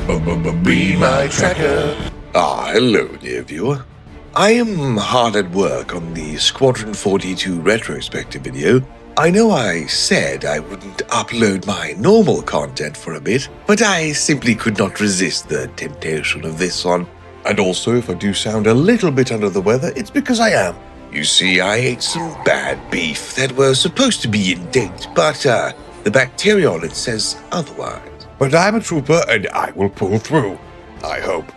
Beam Eyetracker. Hello, dear viewer. I am hard at work on the Squadron 42 retrospective video. I know I said I wouldn't upload my normal content for a bit, but I simply could not resist the temptation of this one. And also, if I do sound a little bit under the weather, it's because I am. You see, I ate some bad beef that was supposed to be in date, but the bacteria on it says otherwise. But I'm a trooper and I will pull through. I hope.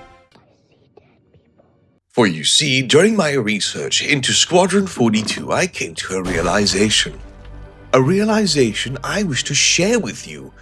For you see, during my research into Squadron 42, I came to a realization. A realization I wish to share with you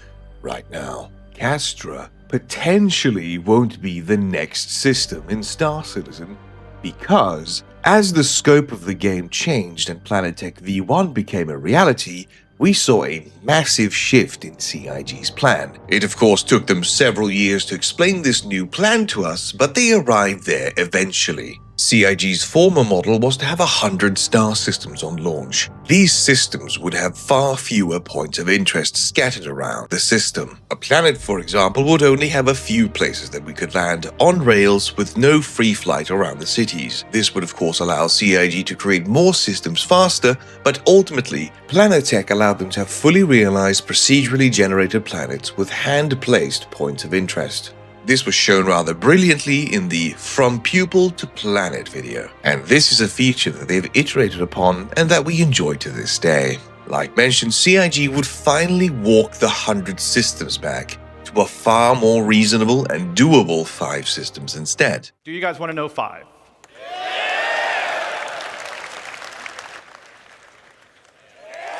right now. Castra potentially won't be the next system in Stahh Citizen because, as the scope of the game changed and Planetech V1 became a reality, we saw a massive shift in CIG's plan. It of course took them several years to explain this new plan to us, but they arrived there eventually. CIG's former model was to have 100 star systems on launch. These systems would have far fewer points of interest scattered around the system. A planet, for example, would only have a few places that we could land on rails with no free flight around the cities. This would of course allow CIG to create more systems faster, but ultimately, Planetech allowed them to have fully realized procedurally generated planets with hand-placed points of interest. This was shown rather brilliantly in the From Pupil to Planet video, and this is a feature that they've iterated upon and that we enjoy to this day. Like mentioned, CIG would finally walk the 100 systems back to a far more reasonable and doable 5 systems instead. Do you guys want to know 5?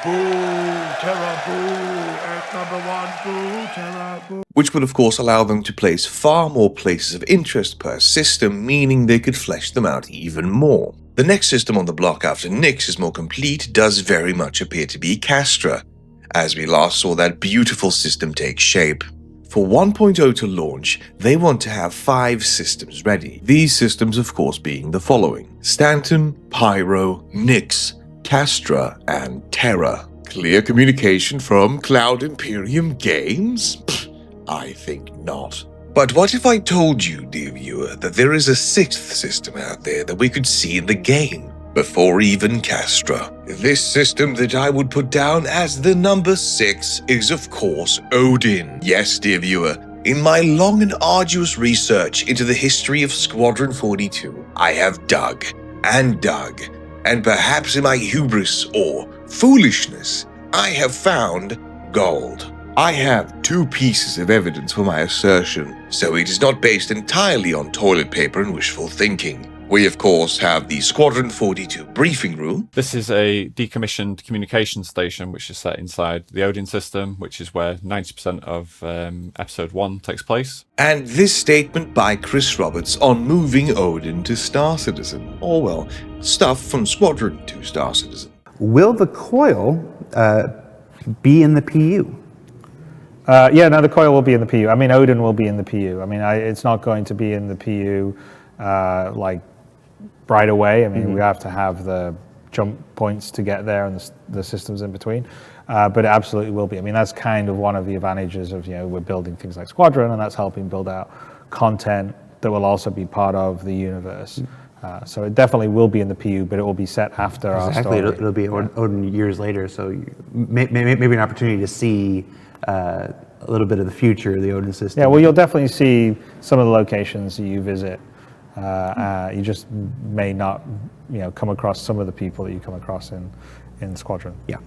Boo, terror, boo, Earth #1, boo, terror, boo. Which would of course allow them to place far more places of interest per system, meaning they could flesh them out even more. The next system on the block after Nyx is more complete does very much appear to be Castra, as we last saw that beautiful system take shape. For 1.0 to launch, they want to have 5 systems ready. These systems of course being the following: Stanton, Pyro, Nyx, Castra, and Terra. Clear communication from Cloud Imperium Games? Pfft, I think not. But what if I told you, dear viewer, that there is a 6th system out there that we could see in the game, before even Castra? This system that I would put down as the number 6 is of course Odin. Yes, dear viewer, in my long and arduous research into the history of Squadron 42, I have dug, and perhaps in my hubris or foolishness, I have found gold. I have 2 pieces of evidence for my assertion, so it is not based entirely on toilet paper and wishful thinking. We of course have the Squadron 42 briefing room. This is a decommissioned communication station which is set inside the Odin system, which is where 90% of episode 1 takes place. And this statement by Chris Roberts on moving Odin to Stahh Citizen, or well, stuff from Squadron to Stahh Citizen. Will the coil be in the PU? Yeah, no, the coil will be in the PU. I mean, Odin will be in the PU. I mean, it's not going to be in the PU like right away. I mean, we have to have the jump points to get there and the systems in between. But it absolutely will be. I mean, that's kind of one of the advantages of, we're building things like Squadron, and that's helping build out content that will also be part of the universe. So it definitely will be in the PU, but it will be set after our story. It'll be Odin years later, so maybe an opportunity to see a little bit of the future of the Odin system. Yeah, well, you'll definitely see some of the locations that you visit. You just may not, come across some of the people that you come across in Squadron. Yeah.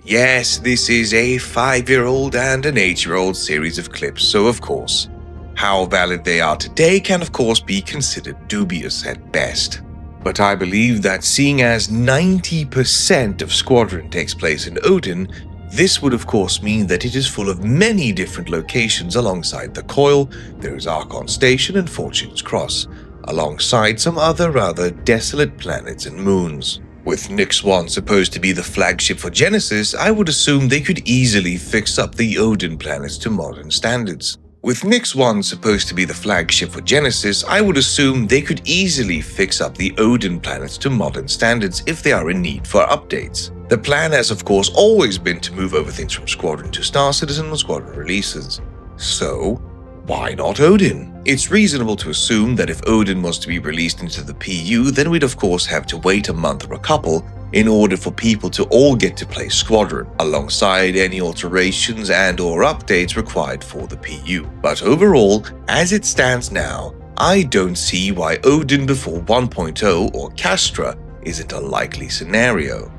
Yes, this is a 5-year-old and an 8-year-old series of clips, so of course, how valid they are today can of course be considered dubious at best. But I believe that seeing as 90% of Squadron takes place in Odin, this would of course mean that it is full of many different locations alongside the Coil. There is Archon Station and Fortune's Cross, alongside some other rather desolate planets and moons. With Nyx 1 supposed to be the flagship for Genesis, I would assume they could easily fix up the Odin planets to modern standards. With Nyx 1 supposed to be the flagship for Genesis, I would assume they could easily fix up the Odin planets to modern standards if they are in need for updates. The plan has of course always been to move over things from Squadron to Stahh Citizen when Squadron releases. So, Why not Odin? It's reasonable to assume that if Odin was to be released into the PU, then we'd of course have to wait a month or a couple in order for people to all get to play Squadron, alongside any alterations and or updates required for the PU. But overall, as it stands now, I don't see why Odin before 1.0 or Castra isn't a likely scenario.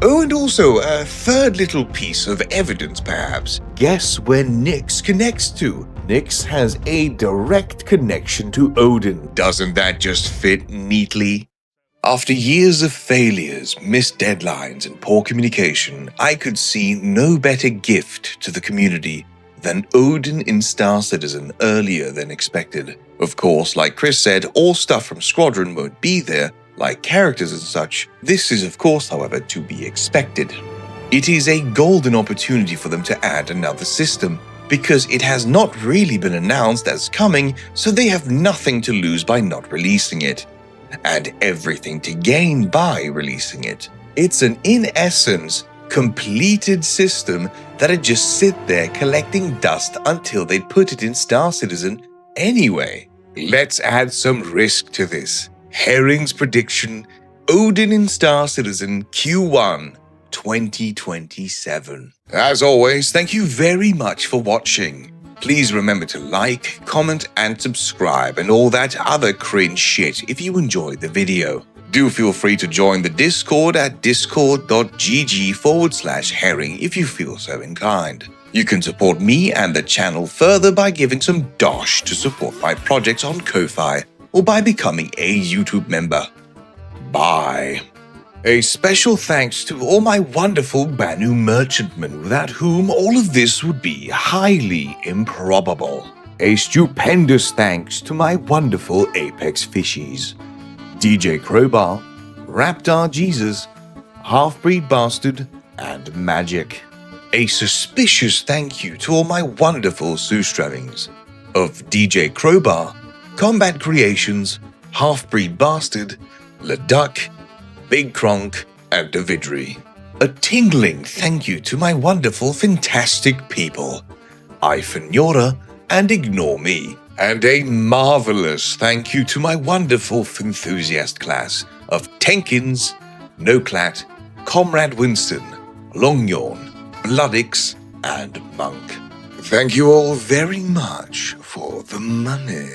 Oh, and also a third little piece of evidence perhaps. Guess where Nyx connects to? Nyx has a direct connection to Odin. Doesn't that just fit neatly? After years of failures, missed deadlines, and poor communication, I could see no better gift to the community than Odin in Stahh Citizen earlier than expected. Of course, like Chris said, all stuff from Squadron won't be there, like characters and such. This is of course, however, to be expected. It is a golden opportunity for them to add another system, because it has not really been announced as coming, so they have nothing to lose by not releasing it, and everything to gain by releasing it. It's an, in essence, completed system that'd just sit there collecting dust until they put it in Stahh Citizen anyway. Let's add some risk to this. Herring's prediction: Odin in Stahh Citizen Q1 2027. As always, thank you very much for watching. Please remember to like, comment, and subscribe, and all that other cringe shit if you enjoyed the video. Do feel free to join the Discord at discord.gg/herring if you feel so inclined. You can support me and the channel further by giving some dosh to support my projects on Ko-Fi, or by becoming a YouTube member. Bye. A special thanks to all my wonderful Banu merchantmen, without whom all of this would be highly improbable. A stupendous thanks to my wonderful Apex fishies: DJ Crowbar, Raptor Jesus, Half-Breed Bastard, and Magic. A suspicious thank you to all my wonderful Soostrevings of DJ Crowbar, Combat Creations, Half-Breed Bastard, Leduc, Big Kronk, and Davidri. A tingling thank you to my wonderful fantastic people, Ifenora and Ignore Me. And a marvelous thank you to my wonderful enthusiast class of Tenkins, Noclat, Comrade Winston, Longyorn, Bloodix, and Monk. Thank you all very much for the money.